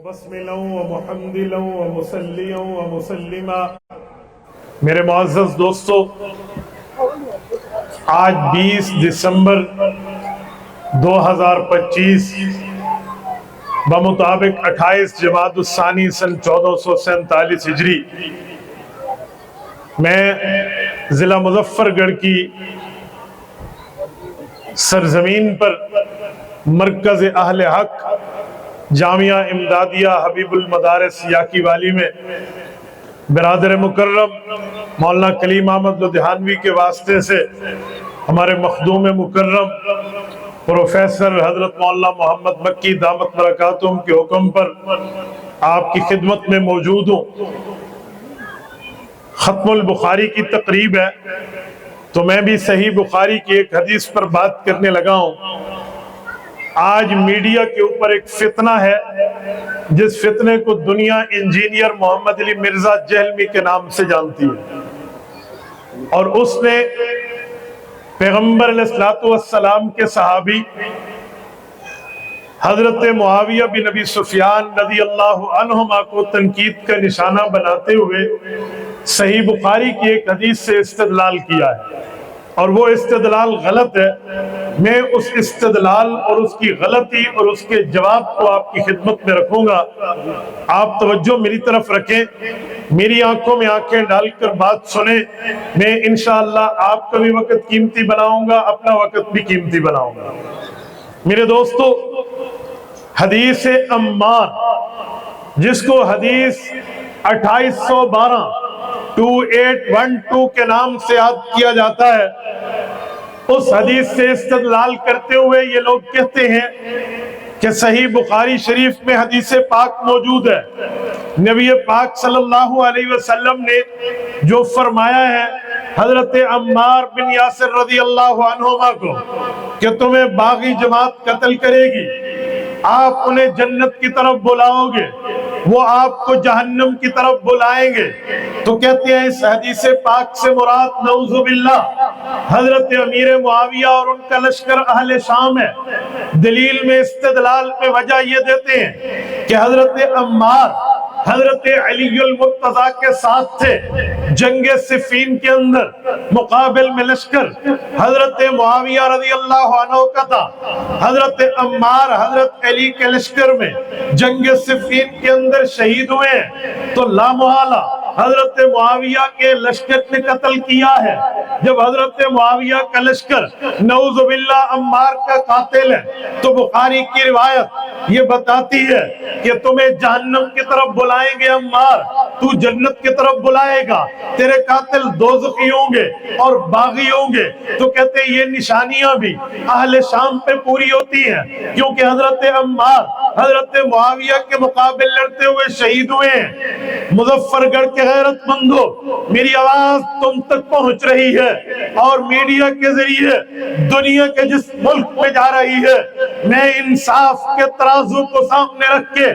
بسملا ومحمدلا ومصلیا ومسلما۔ میرے معزز دوستو، آج 20 دسمبر 2025 بمطابق 28 جمادی الثانی سن 1447 ہجری میں ضلع مظفر گڑھ کی سرزمین پر مرکز اہل حق جامعہ امدادیہ حبیب المدارس یاکی والی میں برادر مکرم مولانا کلیم احمد لدھیانوی کے واسطے سے ہمارے مخدوم مکرم پروفیسر حضرت مولانا محمد مکی دامت برکاتہم کے حکم پر آپ کی خدمت میں موجود ہوں۔ ختم البخاری کی تقریب ہے تو میں بھی صحیح بخاری کی ایک حدیث پر بات کرنے لگا ہوں۔ آج میڈیا کے اوپر ایک فتنہ ہے جس فتنے کو دنیا انجینئر محمد علی مرزا جہلمی کے نام سے جانتی ہے، اور اس نے پیغمبر علیہ السلام کے صحابی حضرت معاویہ بن ابی سفیان رضی اللہ عنہما کو تنقید کا نشانہ بناتے ہوئے صحیح بخاری کی ایک حدیث سے استدلال کیا ہے، اور وہ استدلال غلط ہے۔ میں اس استدلال اور اس کی غلطی اور اس کے جواب کو آپ کی خدمت میں رکھوں گا۔ آپ توجہ میری طرف رکھیں، میری آنکھوں میں آنکھیں ڈال کر بات سنیں۔ میں انشاءاللہ آپ کا بھی وقت قیمتی بناؤں گا، اپنا وقت بھی قیمتی بناؤں گا۔ میرے دوستو، حدیث عمار جس کو حدیث 2812 کے نام سے یاد کیا جاتا ہے، اس حدیث سے استدلال کرتے ہوئے یہ لوگ کہتے ہیں کہ صحیح بخاری شریف میں حدیث پاک موجود ہے۔ نبی پاک صلی اللہ علیہ وسلم نے جو فرمایا ہے حضرت عمار بن یاسر رضی اللہ عنہما کو کہ تمہیں باغی جماعت قتل کرے گی، آپ انہیں جنت کی طرف بلاؤ گے، وہ آپ کو جہنم کی طرف بلائیں گے، تو کہتے ہیں اس حدیث پاک سے مراد نعوذ باللہ حضرت امیر معاویہ اور ان کا لشکر اہل شام ہے۔ دلیل میں استدلال میں وجہ یہ دیتے ہیں کہ حضرت عمار حضرت علی المرتضیٰ کے ساتھ تھے، جنگ صفین کے اندر مقابل میں لشکر حضرت معاویہ رضی اللہ عنہ کا تھا۔ حضرت عمار حضرت علی کے لشکر میں جنگ صفین کے اندر شہید ہوئے ہیں، تو لا محالہ حضرت معاویہ کے لشکر نے قتل کیا ہے۔ جب حضرت معاویہ کا لشکر نعوذ باللہ عمار کا قاتل ہے، تو بخاری کی روایت یہ بتاتی ہے کہ تمہیں جہنم کی طرف بلائیں گے عمار، تو جنت کی طرف بلائے گا، تیرے قاتل دوزخی ہوں گے اور باغی ہوں گے۔ تو کہتے ہیں یہ نشانیاں بھی اہل شام پہ پوری ہوتی ہیں، کیونکہ حضرت عمار حضرت معاویہ کے مقابل لڑتے ہوئے شہید ہوئے ہیں۔ مظفر گڑھ کے غیرت مندو، میری آواز تم تک پہنچ رہی ہے، اور میڈیا کے ذریعے دنیا کے جس ملک میں جا رہی ہے، میں انصاف کے ترازو کو سامنے رکھ کے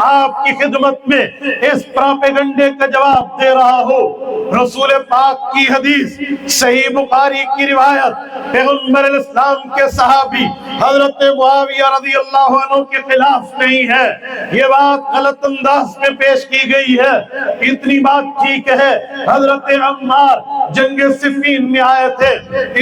آپ کی خدمت میں اس پراپیگنڈے کا جواب دے رہا ہوں۔ رسول پاک کی حدیث، صحیح بخاری کی روایت، پیغمبر علیہ السلام کے صحابی حضرت معاویہ رضی اللہ عنہ کے خلاف نہیں ہے۔ یہ بات غلط انداز میں پیش کی گئی ہے۔ اتنی بات ٹھیک ہے حضرت عمار جنگ صفین میں آئے تھے،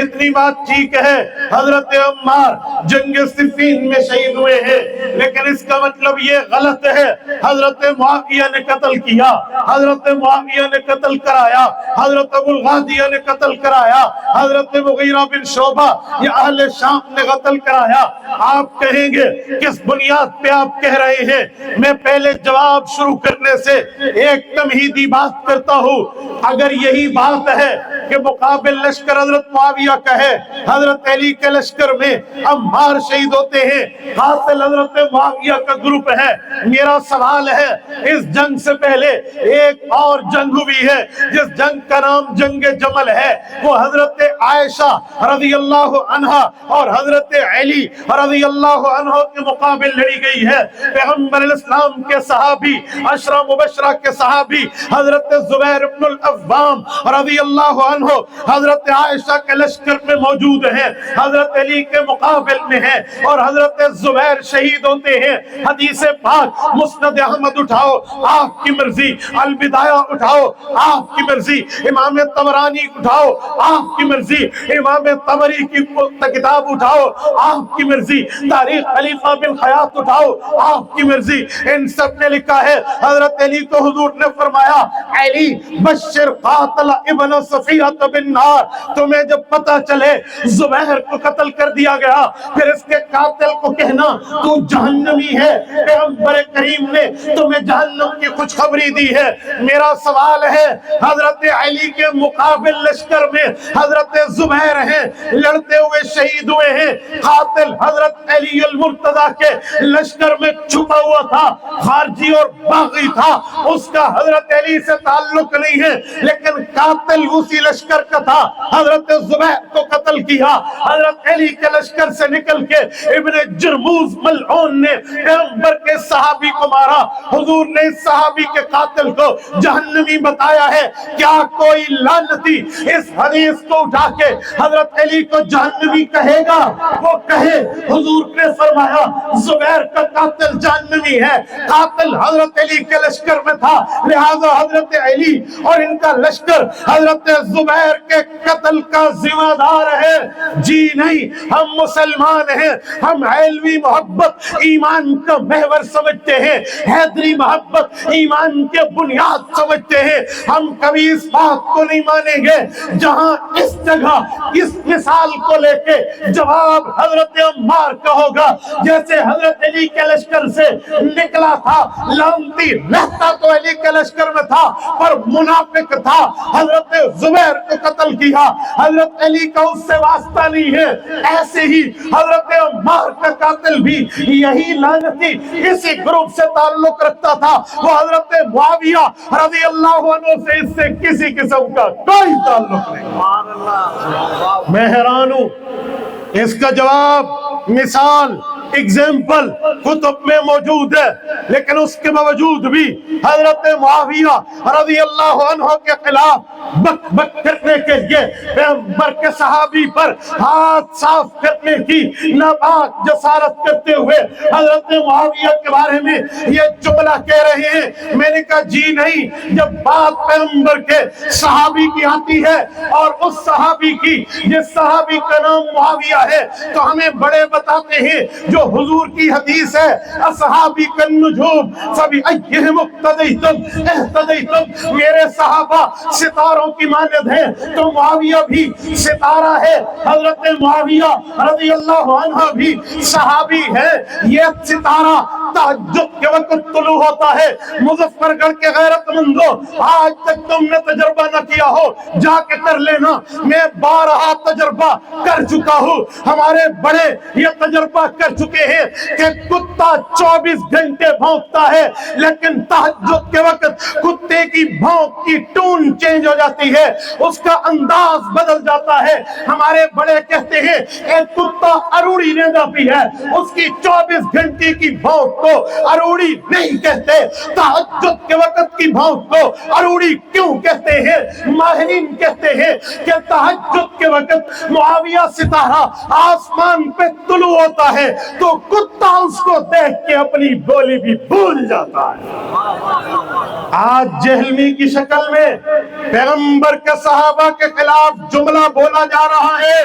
اتنی بات ٹھیک ہے حضرت عمار جنگ صفین میں شہید ہوئے ہیں، لیکن اس کا مطلب یہ غلط ہے حضرت معاویہ نے قتل کیا، حضرت معاویہ نے قتل کرایا، حضرت ابو الغادیہ نے قتل کرایا، حضرت مغیرہ بن شعبہ یا اہل شام نے قتل کرایا۔ آپ کہیں گے کس بنیاد پہ آپ کہہ رہے ہیں؟ میں پہلے جواب شروع کرنے سے ایک تمہیدی بات کرتا ہوں۔ اگر یہی بات ہے کہ مقابل لشکر حضرت معاویہ کا ہے، حضرت علی کے لشکر میں عمار شہید ہوتے ہیں، قاتل حضرت معاویہ کا گروپ ہے، میرا سوال ہے اس جنگ سے پہلے ایک اور جنگ ہوئی ہے جس جنگ کا نام جنگ جمل ہے، وہ حضرت عائشہ رضی اللہ عنہا اور حضرت علی رضی اللہ عنہ کے مقابل لڑی گئی ہے۔ پیغمبر علیہ السلام کے صحابی، عشرہ مبشرہ کے صحابی حضرت زبیر بن العوام رضی اللہ عنہ عنہ حضرت عائشہ کے لشکر میں موجود ہیں، حضرت علی کے مقابل میں ہیں، اور حضرت زبیر شہید ہوتے ہیں۔ حدیث پاک مسند احمد اٹھاؤ، آپ کی مرضی، البدایہ اٹھاؤ، آپ کی مرضی، امام طبرانی اٹھاؤ، آپ کی مرضی، امام طبری کی کتاب اٹھاؤ، آپ کی مرضی، تاریخ خلیفہ بن خیاط اٹھاؤ، آپ کی مرضی، ان سب نے لکھا ہے حضرت علی کو حضور نے فرمایا علی بشر قاتل ابن صفیہ بالنار، تمہیں جب پتہ چلے زبیر کو قتل کر دیا گیا پھر اس کے قاتل کو کہنا تو جہنمی ہے، پیغمبر کریم نے تمہیں جہنم کی خوشخبری دی ہے۔ میرا سوال ہے حضرت علی کے مقابل لشکر میں حضرت زبیر ہیں، لڑتے ہوئے شہید ہوئے ہیں، قاتل حضرت علی المرتضی کے لشکر میں چھپا ہوا تھا، خارجی اور باغی تھا، اس کا حضرت علی سے تعلق نہیں ہے، لیکن قاتل اسی لشکر کا تھا، حضرت زبیر کو قتل کیا۔ حضرت علی کے لشکر سے نکل کے ابن جرموز ملعون نے پیغمبر کے صحابی کو مارا، حضور نے اس صحابی کے قاتل کو جہنمی بتایا ہے۔ کیا کوئی لعنتی اس حدیث کو اٹھا کے حضرت علی کو جہنمی کہے گا؟ وہ کہے حضور نے فرمایا زبیر کا قاتل جہنمی ہے، قاتل حضرت علی کے لشکر میں تھا، لہذا حضرت علی اور ان کا لشکر حضرت زبیر کے قتل کا ذمہ دار ہے۔ جی نہیں، ہم مسلمان ہیں، ہم علمی محبت ایمان کا محور سمجھتے ہیں، حیدری محبت ایمان کے بنیاد سمجھتے ہیں۔ ہم کبھی اس بات کو نہیں مانیں گے جہاں اس جگہ اس مثال کو لے کے جواب حضرت عمار کا ہوگا، جیسے حضرت علی کے لشکر سے نکلا تھا، لعنتی رہتا تو علی کے لشکر میں تھا پر منافق تھا، حضرت زبیر کو قتل کیا، حضرت علی کا اس سے واسطہ نہیں ہے۔ ایسے ہی حضرت عمار کا قاتل بھی یہی لعنتی اسی گروپ سے تعلق رکھتا تھا، وہ حضرت معاویہ رضی اللہ عنہ سے اس سے کسی قسم کا کوئی تعلق نہیں۔ میں حیران ہوں، اس کا جواب مثال ایگزامپل کتب میں موجود ہے، لیکن اس کے باوجود بھی حضرت معاویہ رضی اللہ عنہ کے خلاف بک بک کرنے کے لیے پیغمبر کے صحابی پر ہاتھ صاف کرنے کی ناپاک جسارت کرتے ہوئے حضرت معاویہ کے بارے میں یہ جملہ کہہ رہے ہیں۔ میں نے کہا جی نہیں، جب بات پیغمبر کے صحابی کی آتی ہے اور اس صحابی کی جس صحابی کا نام معاویہ ہے تو ہمیں بڑے بتاتے ہیں جو حضور کی حدیث ہے اصحابی النجوم فبأیہم اقتدیتم اہتدیتم، میرے صحابہ ستاروں کی مانند ہیں تو معاویہ بھی ستارہ ہے، حضرت معاویہ رضی اللہ عنہ بھی صحابی ہے۔ یہ ستارہ تہجد کے وقت طلوع ہوتا ہے۔ مظفر گڑھ کے غیرت مندوں، آج تک تم نے تجربہ نہ کیا ہو، جا کے کر لینا، میں بارہا تجربہ کر چکا ہوں، ہمارے بڑے یہ تجربہ کر چکے ہیں کہ کتا 24 گھنٹے بھونکتا ہے لیکن تہجد کے وقت کتے کی بھونک کی ٹون چینج ہو جاتی ہے، اس کا انداز بدل جاتا ہے۔ ہمارے بڑے کہتے ہیں ایک کتا اروڑی رینداتی ہے، اس کی 24 گھنٹے کی بھونک کو اروڑی نہیں کہتے، تہجد کے وقت کی بھونک کو اروڑی کیوں کہتے ہیں؟ ماہرین کہتے ہیں کہ تہجد کے وقت معاویہ ستارہ آسمان پہ طلوع ہوتا ہے تو کتا اس کو دیکھ کے اپنی بولی بھی بھول جاتا ہے۔ آج جہلمی کی شکل میں پیغمبر کے صحابہ کے خلاف جملہ بولا جا رہا ہے۔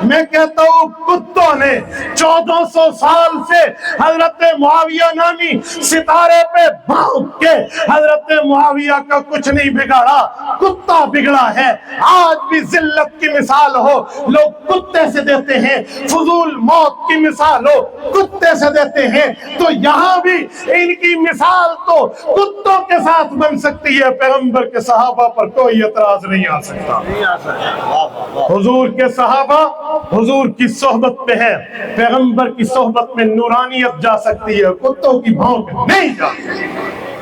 میں کہتا ہوں کتوں نے 1400 سال سے حضرت معاویہ نامی ستارے پہ بھونک کے حضرت معاویہ کا کچھ نہیں بگاڑا، کتا بگڑا ہے۔ آج بھی ذلت کی مثال ہو لوگ کتے سے دیتے ہیں، فضول موت کی مثال ہو کتے سے دیتے ہیں، تو یہاں بھی ان کی مثال تو کتوں کے ساتھ بن سکتی ہے، پیغمبر کے صحابہ پر کوئی اعتراض نہیں آ سکتا۔ حضور کے صحابہ حضور کی صحبت میں ہے، پیغمبر کی صحبت میں نورانیت جا سکتی ہے، کتوں کی بھونک نہیں جا سکتی۔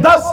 10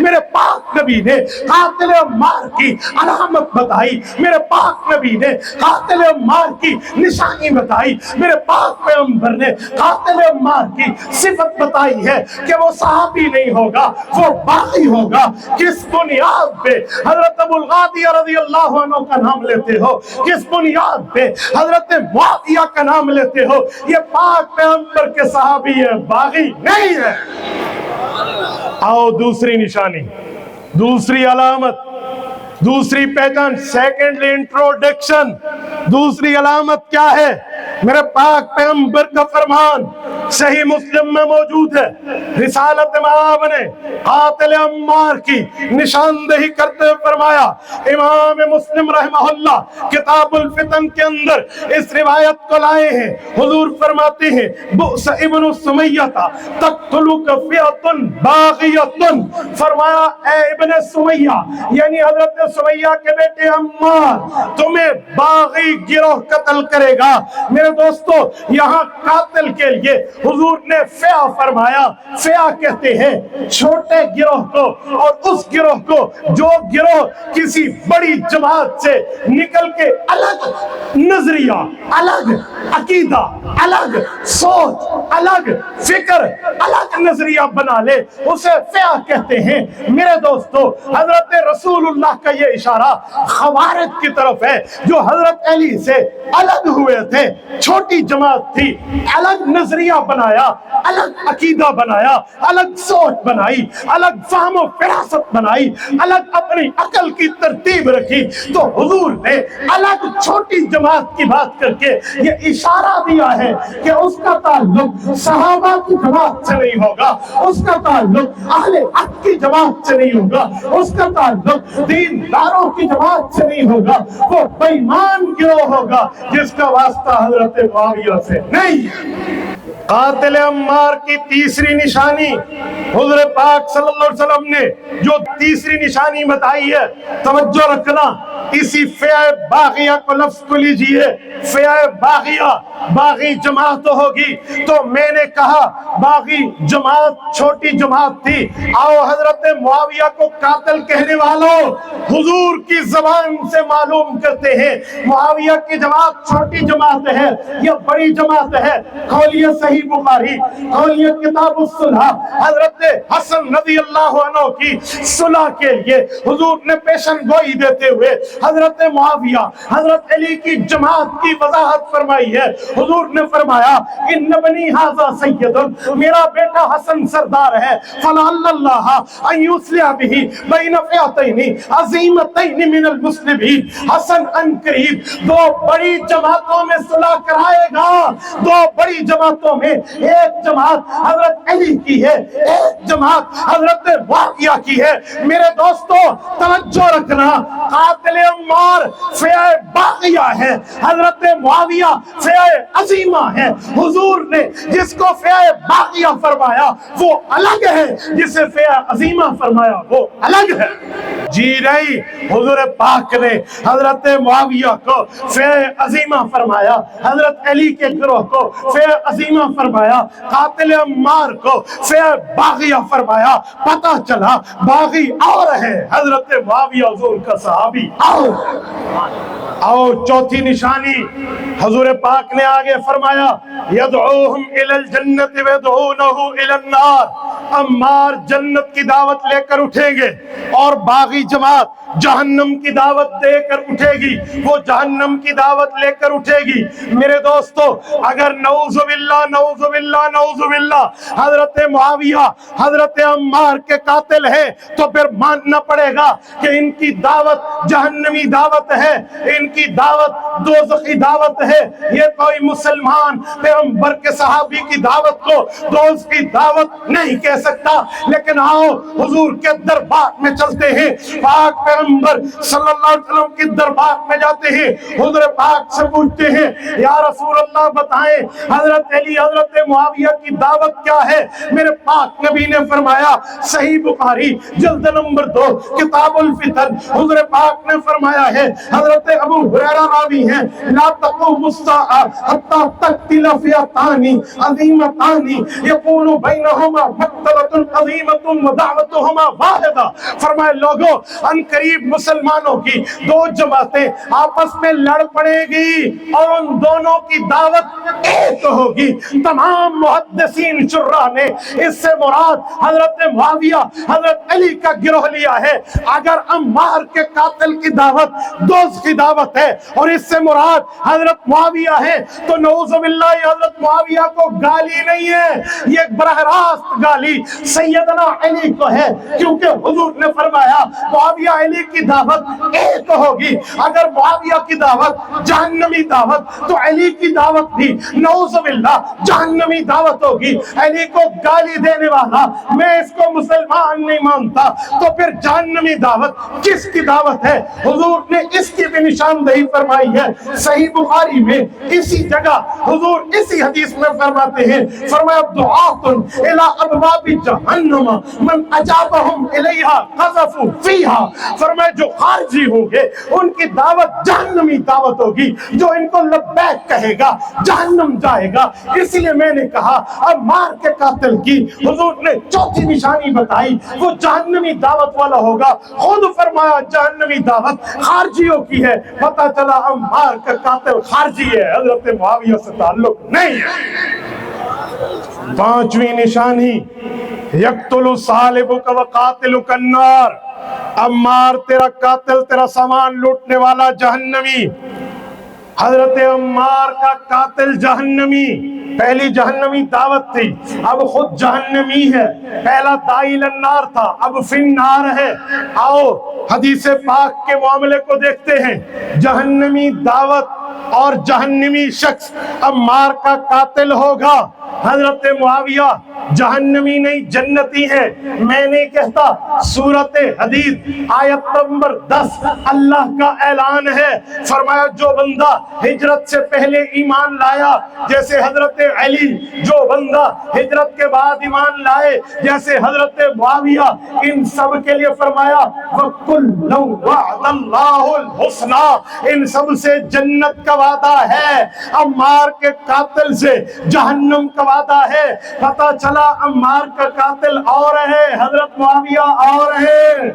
میرے پاک نبی نے قاتل عمار کی علامت بتائی، میرے پاک نبی نے قاتل عمار کی نشانی بتائی، میرے پاک پیغمبر نے قاتل عمار کی صفت بتائی ہے کہ وہ صحابی نہیں ہوگا، وہ باغی ہوگا۔ کس بنیاد پہ حضرت ابو الغادی رضی اللہ عنہ کا نام لیتے ہو؟ کس بنیاد پہ حضرت معاویہ کا نام لیتے ہو؟ یہ پاک پیغمبر کے صحابی ہے، باغی نہیں ہے۔ آؤ دوسری نشانی، دوسری علامت، دوسری پہچان، سیکنڈ انٹروڈکشن۔ دوسری علامت کیا ہے؟ میرے پاک پیغمبر کا فرمان صحیح مسلم میں موجود ہے۔ رسالت مآب نے قاتل عمار کی نشاندہی کرتے ہوئے فرمایا، امام مسلم رحمہ اللہ کتاب الفتن کے اندر اس روایت کو لائے ہیں۔ حضور فرماتے ہیں، بؤس ابن سمیہ تقتلک فئۃ باغیۃ، فرمایا اے ابن سمیہ یعنی حضرت سمیہ کے بیٹے عمار، تمہیں باغی گروہ قتل کرے گا۔ میرے دوستو یہاں قاتل کے لیے حضور نے فئہ فرمایا۔ فئہ کہتے ہیں چھوٹے گروہ کو، اور اس گروہ کو جو گروہ کسی بڑی جماعت سے نکل کے الگ نظریہ، الگ عقیدہ، الگ سوچ، الگ فکر، الگ نظریہ بنا لے، اسے فئہ کہتے ہیں۔ میرے دوستو حضرت رسول اللہ کا یہ اشارہ خوارج کی طرف ہے، جو حضرت علی سے الگ ہوئے تھے، چھوٹی جماعت تھی، الگ نظریہ بنایا، الگ عقیدہ بنایا، الگ سوچ بنائی، الگ فہم و فراست بنائی، الگ اپنی عقل کی ترتیب رکھی۔ تو حضور نے الگ چھوٹی جماعت کی بات کر کے یہ اشارہ دیا ہے کہ اس کا تعلق صحابہ کی جماعت سے نہیں ہوگا، اس کا تعلق اہل حق کی جماعت سے نہیں ہوگا، اس کا تعلق دینداروں کی جماعت سے نہیں ہوگا، وہ بے ایمان گروہ ہوگا جس کا واسطہ حضرت معاویہ سے نہیں۔ قاتل عمار کی تیسری نشانی، حضور پاک صلی اللہ علیہ وسلم نے جو تیسری نشانی بتائی ہے، توجہ رکھنا، اسی فئہ باغیہ کو لفظ کو لیجئے۔ فئہ باغیہ، باغی جماعت ہوگی، تو میں نے کہا باغی جماعت چھوٹی جماعت تھی۔ آؤ حضرت معاویہ کو قاتل کہنے والوں حضور کی زبان سے معلوم کرتے ہیں، معاویہ کی جماعت چھوٹی جماعت ہے یا بڑی جماعت ہے؟ کھولیے صحیح بخاری، کھولیے کتاب الصلح، حضرت حسن رضی اللہ عنہ کی صلح کے لیے حضور نے پیشن گوئی دیتے ہوئے حضرت معاویہ، حضرت علی کی جماعت کی وضاحت فرمائی ہے۔ حضور نے فرمایا، ان بنی ھذا سید، میرا بیٹا حسن سردار ہے، فلعل اللہ ان یصلح بہ بین فئتین عظیمتین من المسلمین، حسن ان قریب دو بڑی جماعتوں میں صلح کرائے گا۔ دو بڑی جماعتوں میں ایک جماعت حضرت علی کی ہے، ایک جماعت حضرت معاویہ کی ہے۔ میرے دوستو توجہ رکھنا، قاتل عمار فئہ باغیہ ہے، حضرت معاویہ فئہ عظیمہ ہے۔ حضور نے جس کو فئہ باغیہ فرمایا وہ الگ ہے، جسے فئہ عظیمہ فرمایا وہ الگ ہے۔ جی رہی حضور پاک نے حضرت معاویہ کو فئہ عظیمہ فرمایا، حضرت علی کے گروہ کو فئہ عظیمہ فرمایا، قاتل عمار کو فئہ باغیہ فرمایا۔ پتہ چلا باغی اور ہے، حضرت معاویہ حضور کا صحابی اور۔ آؤ چوتھی نشانی، حضور پاک نے آگے فرمایا، یدعوہم الی الجنت ویدعونہ الی النار، عمار جنت کی دعوت لے کر اٹھیں گے اور باغی جماعت جہنم کی دعوت دے کر اٹھے گی، وہ جہنم کی دعوت لے کر اٹھے گی۔ میرے دوستو اگر نعوذ باللہ نعوذ باللہ نعوذ باللہ حضرت معاویہ حضرت عمار کے قاتل ہیں تو پھر ماننا پڑے گا کہ ان کی دعوت جہنمی دعوت ہے، ان کی دعوت دوزخی دعوت ہے۔ یہ کوئی مسلمان پیغمبر کے صحابی کی دعوت کو دوزخی دعوت نہیں کہہ سکتا۔ لیکن آؤ حضور کے دربار میں چلتے ہیں، پاک پیغمبر صلی اللہ علیہ وسلم کے دربار میں جاتے ہیں، حضور پاک سے پوچھتے ہیں، یا رسول اللہ بتائیں حضرت علی حضرت معاویہ کی دعوت کیا ہے؟ میرے پاک نبی نے فرمایا، صحیح بخاری جلد نمبر 2 کتاب الفتن، حضور پاک نے فرمایا ہے، حضرت ابو ابو ہریرہ راوی ہیں، لا تقوم الساعة حتى تقتل فئتان عظیمتان یکون بینہما مقتلۃ عظیمۃ ودعوتہما واحدہ۔ فرمائے لوگوں ان قریب مسلمانوں کی دو جماعتیں آپس میں لڑ پڑے گی اور ان دونوں کی دعوت ایک ہوگی۔ تمام محدثین شرح نے اس سے مراد حضرت معاویہ حضرت علی کا گروہ لیا ہے۔ اگر عمار کے قاتل کی دعوت دوست کی دعوت ہے اور اس سے مراد حضرت معاویہ ہے تو نعوذ باللہ حضرت معاویہ کو گالی نہیں ہے، یہ براہ راست گالی سیدنا علی کو ہے، کیونکہ حضور نے فرمایا معاویہ علی کی دعوت ایک ہوگی۔ اگر معاویہ کی دعوت جہنمی دعوت تو علی کی دعوت بھی نعوذ باللہ جہنمی دعوت ہوگی۔ علی کو گالی دینے والا میں اس کو مسلمان نہیں مانتا تو پھر جہنمی دعوت کس کی دعوت ہے؟ حضور نے اس کی بھی نشاندہی فرمائی ہے۔ صحیح بخاری میں اسی جگہ حضور اسی حدیث میں فرماتے ہیں، فرمایا دعات الی ابواب جہنم من اجابہم الیہا قذفوا فیہا۔ فرمایا جو خارجی ہوں گے ان کی دعوت جہنمی دعوت ہوگی، جو ان کو لبیک کہے گا جہنم جائے گا۔ اس لیے میں نے کہا عمار کے قاتل کی حضور نے چوتھی نشانی بتائی، وہ جہنمی دعوت والا ہوگا۔ خود فرمایا جہنمی دعوت خارجیوں کی ہے، پتہ چلا عمار کا قاتل خارجی ہے، حضرت معاویہ سے تعلق نہیں ہے۔ پانچویں نشانی یقتل صالبک وقاتلک النار، عمار تیرا قاتل تیرا سامان لوٹنے والا جہنمی، حضرت عمار کا قاتل جہنمی۔ پہلی جہنمی دعوت تھی، اب خود جہنمی ہے۔ پہلا داعی النار تھا، اب فی النار ہے۔ آؤ حدیث پاک کے معاملے کو دیکھتے ہیں۔ جہنمی دعوت اور جہنمی شخص عمار کا قاتل ہوگا۔ حضرت معاویہ جہنمی نہیں جنتی ہے، میں نہیں کہتا۔ سورۃ حدید آیت نمبر 10 اللہ کا اعلان ہے، فرمایا جو بندہ ہجرت سے پہلے ایمان لایا جیسے حضرت علی، جو بندہ ہجرت کے بعد ایمان لائے جیسے حضرت معاویہ، ان سب کے لیے فرمایا وَكُلًّا وَعَدَ اللَّهُ الْحُسْنَى، ان سب سے جنت کا وعدہ ہے۔ عمار کے قاتل سے جہنم کا وعدہ ہے۔ پتہ چلا عمار کا قاتل اور ہے، حضرت معاویہ اور ہے۔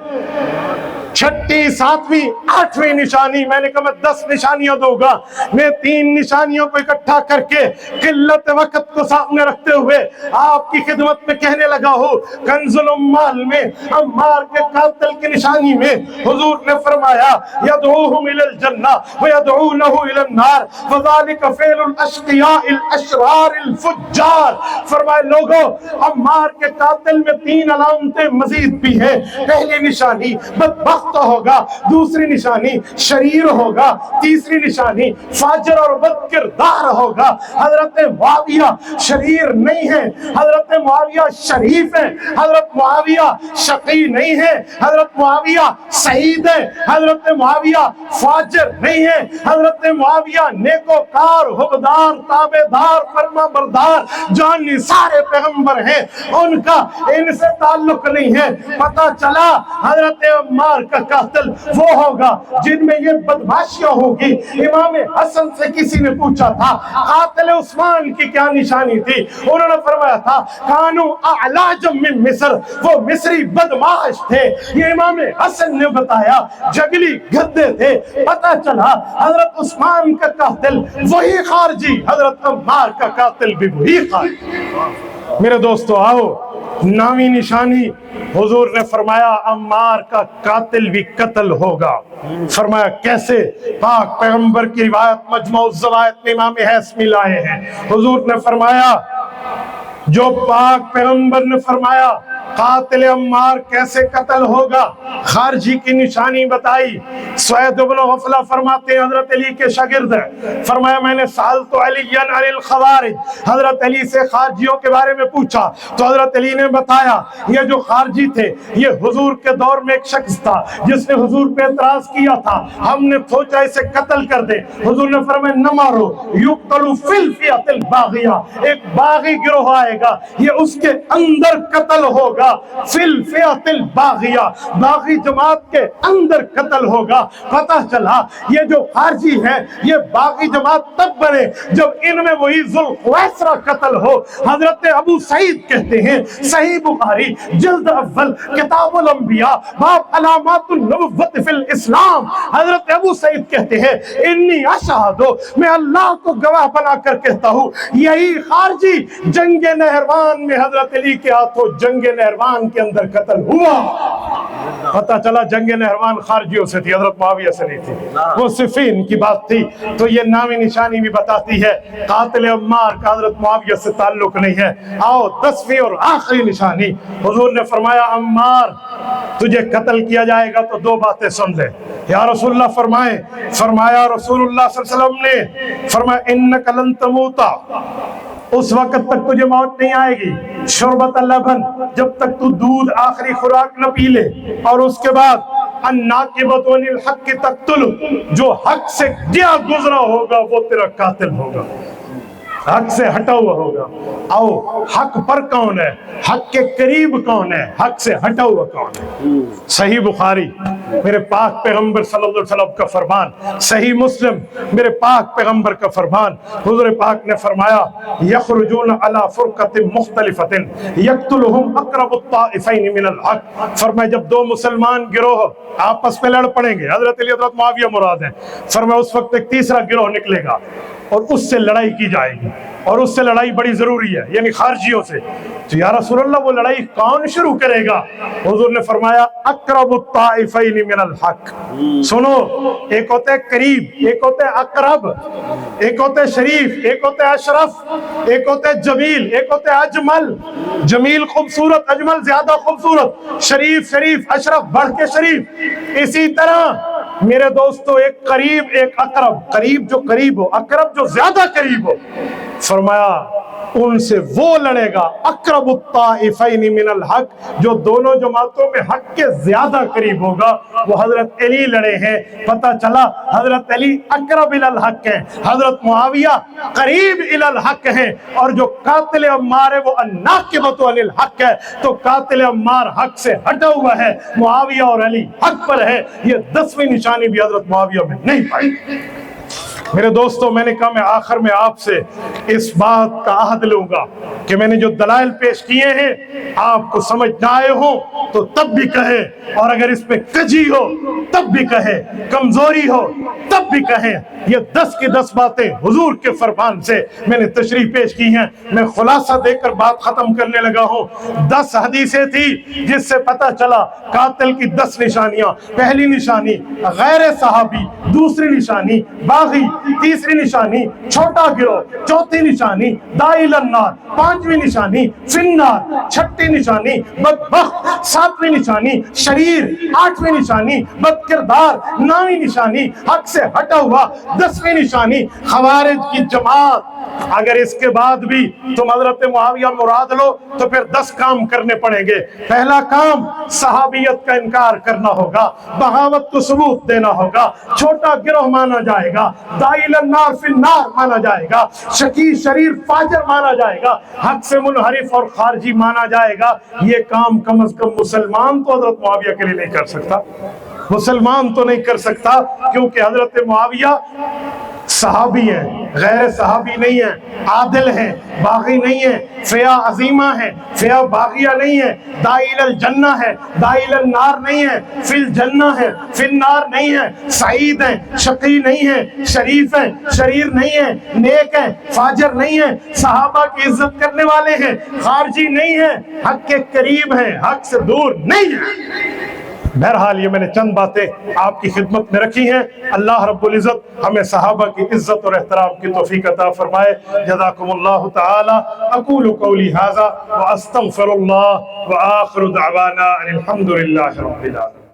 چھٹی، ساتویں، آٹھویں نشانی، میں نے کہا میں 10 نشانیاں دوں گا، میں 3 نشانیوں کو اکٹھا کر کے قلت وقت کو سامنے رکھتے ہوئے آپ کی خدمت میں کہنے لگا ہوں۔ کنز العمال میں عمار کے قاتل کی نشانی میں حضور نے فرمایا یدعوہم الی الجنہ ویدعونہ الی النار وذالک فعل الاشقیاء الاشرار الفجار۔ فرمائے لوگوں عمار کے قاتل میں 3 علامتیں مزید بھی ہیں۔ پہلی نشانی بدبخت ہوگا، دوسری نشانی شریر ہوگا، تیسری نشانی فاجر اور بد کردار ہوگا۔ حضرت معاویہ شریر نہیں ہے، حضرت معاویہ شریف ہے، حضرت معاویہ شقی نہیں ہے، حضرت معاویہ سعید ہے، حضرت معاویہ فاجر نہیں ہے، حضرت معاویہ نیکوکار، حبدار، تابعدار، فرما بردار، جان سارے پیغمبر ہیں، ان کا ان سے تعلق نہیں ہے۔ پتہ چلا حضرت عمار کا قاتل وہ ہوگا جن میں یہ بدماشیاں ہوگی۔ امام حسن سے کسی نے پوچھا تھا قاتل عثمان کی کیا نشانی تھی، انہوں نے فرمایا تھا کانو اعلاجم من مصر، وہ مصری بدماش تھے۔ یہ امام حسن نے بتایا، جگلی گدے تھے۔ پتہ چلا حضرت عثمان کا قاتل وہی خارجی، حضرت عمار کا قاتل بھی وہی خارجی۔ میرے دوستو آؤ، 9ویں نشانی حضور نے فرمایا عمار کا قاتل بھی قتل ہوگا۔ فرمایا کیسے؟ پاک پیغمبر کی روایت مجموع الزوائد میں امام حیثمی لائے ہیں۔ حضور نے فرمایا، جو پاک پیغمبر نے فرمایا قاتل عمار کیسے قتل ہوگا، خارجی کی نشانی بتائی۔ سوید بن غفلہ فرماتے ہیں حضرت علی کے شاگرد ہیں، فرمایا میں نے سألت علی عن الخوارج، حضرت علی سے خارجیوں کے بارے میں پوچھا تو حضرت علی نے بتایا یہ جو خارجی تھے یہ حضور کے دور میں ایک شخص تھا جس نے حضور پہ اعتراض کیا تھا، ہم نے سوچا اسے قتل کر دے۔ حضور نے فرمایا نہ مارو، یقتل فی الفئۃ الباغیہ، ایک باغی گروہ آئے گا، یہ اس کے اندر قتل ہوگا۔ ہوگا فی الفئۃ الباغیہ، باغی جماعت کے اندر قتل ہوگا۔ پتہ چلا یہ جو خارجی ہیں یہ باغی جماعت تب بنے جب ان میں وہی ذوالخویسرہ قتل ہو۔ حضرت ابو سعید کہتے ہیں صحیح بخاری جلد اول کتاب الانبیاء باب علامات النبوت فی الاسلام، حضرت ابو سعید کہتے ہیں انی اشہد، میں اللہ کو گواہ بنا کر کہتا ہوں یہی خارجی جنگ نہروان میں حضرت علی کے ہاتھوں جنگ نہروان کے اندر قتل ہوا۔ پتہ چلا جنگ نہروان خارجیوں سے تھی، حضرت معاویہ سے نہیں تھی، وہ صفین کی بات تھی۔ تو یہ نامی نشانی بھی بتاتی ہے قاتل عمار کا حضرت معاویہ سے تعلق نہیں ہے۔ آؤ 10ویں اور آخری نشانی، حضور نے فرمایا عمار تجھے قتل کیا جائے گا تو 2 باتیں سن لے۔ یا رسول اللہ فرمایا رسول اللہ صلی اللہ علیہ وسلم نے فرمایا انک لن تموتا، اس وقت تک تجھے موت نہیں آئے گی، شربت اللبن، جب تک تو دودھ آخری خوراک نہ پی لے، اور اس کے بعد الناقبۃ عن الحق تقتل، جو حق سے گیا گزرا ہوگا وہ تیرا قاتل ہوگا، حق سے ہٹا ہوا ہوگا۔ آؤ حق پر کون ہے، حق کے قریب کون ہے، حق سے ہٹا ہوا کون ہے؟ صحیح بخاری میرے پاک پیغمبر صلی اللہ علیہ وسلم کا فرمان، صحیح مسلم میرے پاک پیغمبر کا فرمان، حضور پاک نے فرمایا یخرجون علی فرقۃ مختلفۃ یقتلہم اقرب الطائفین من الحق، فرمایا جب 2 مسلمان گروہ آپس میں لڑ پڑیں گے، حضرت علی حضرت معاویہ مراد ہیں، فرمایا اس وقت ایک تیسرا گروہ نکلے گا اور اس سے لڑائی کی جائے گی، اور اس سے لڑائی بڑی ضروری ہے، یعنی خارجیوں سے۔ تو یا رسول اللہ وہ لڑائی کون شروع کرے گا؟ حضور نے فرمایا اقرب الطائفین من الحق۔ سنو، ایک ہوتے قریب، ایک ہوتے اقرب، ایک ہوتے شریف، ایک ہوتے اشرف، ایک ہوتے جمیل، ایک ہوتے اجمل۔ جمیل خوبصورت، اجمل زیادہ خوبصورت، شریف اشرف بڑھ کے شریف۔ اسی طرح میرے دوستو ایک قریب ایک اقرب، قریب جو قریب ہو، اقرب جو زیادہ قریب ہو۔ فرمایا ان سے وہ لڑے گا اقرب الطائفین من الحق، جو دونوں جماعتوں میں حق کے زیادہ قریب ہوگا، وہ حضرت علی لڑے ہیں۔ پتہ چلا حضرت علی اقرب الی الحق ہیں، حضرت معاویہ قریب الی الحق ہیں، اور جو قاتل عمار ہے وہ الناقبۃ عن الحق ہے۔ تو قاتل عمار حق سے ہٹا ہوا ہے، معاویہ اور علی حق پر ہے۔ یہ 10ویں نشانی بھی حضرت معاویہ میں نہیں پائی۔ میرے دوستو میں نے کہا میں آخر میں آپ سے اس بات کا عہد لوں گا کہ میں نے جو دلائل پیش کیے ہیں آپ کو سمجھ نہ آئے ہوں تو تب بھی کہے، اور اگر اس پہ کجی ہو تب بھی کہے، کمزوری ہو تب بھی کہے۔ یہ 10 کی 10 باتیں حضور کے فرمان سے میں نے تشریح پیش کی ہیں۔ میں خلاصہ دے کر بات ختم کرنے لگا ہوں۔ 10 حدیثیں تھی جس سے پتہ چلا قاتل کی 10 نشانیاں۔ پہلی نشانی غیر صحابی، دوسری نشانی باغی، تیسری نشانی چھوٹا گروہ، چوتھی نشانی داعی الی النار، 5ویں نشانی فی النار، 6ٹھی نشانی بدبخت، 7ویں نشانی شریر، 8ویں نشانی بد کردار، 9ویں نشانی حق سے ہٹا ہوا، 10ویں نشانی خوارج کی جماعت۔ اگر اس کے بعد بھی تم حضرت معاویہ مراد لو تو پھر 10 کام کرنے پڑیں گے۔ پہلا کام صحابیت کا انکار کرنا ہوگا، بغاوت کو ثبوت دینا ہوگا، چھوٹا گروہ مانا جائے گا، داعی الی النار فی النار مانا جائے گا، شقی شریر فاجر مانا جائے گا، حق سے منحرف اور خارجی مانا جائے گا۔ یہ کام کم از کم مسلمان تو حضرت معاویہ کے لیے نہیں کر سکتا، مسلمان تو نہیں کر سکتا، کیونکہ حضرت معاویہ صحابی ہیں، غیر صحابی نہیں ہیں، عادل ہیں، باغی نہیں ہیں، فئہ عظیمہ ہیں، فئہ باغیہ نہیں ہیں، داعی الی الجنہ ہے، داعی الی النار نہیں ہے، فی الجنہ ہے، فی النار نہیں ہے، سعید ہیں، شقی نہیں ہیں، شریف ہیں، شریر نہیں ہیں، نیک ہیں، فاجر نہیں ہیں، صحابہ کی عزت کرنے والے ہیں، خارجی نہیں ہیں، حق کے قریب ہیں، حق سے دور نہیں ہیں۔ بہرحال یہ میں نے چند باتیں آپ کی خدمت میں رکھی ہیں۔ اللہ رب العزت ہمیں صحابہ کی عزت اور احترام کی توفیق عطا فرمائے۔ جزاکم اللہ تعالی۔ اقول قولی ھذا واستغفر اللہ وآخر دعوانا ان الحمد للہ رب العالمین۔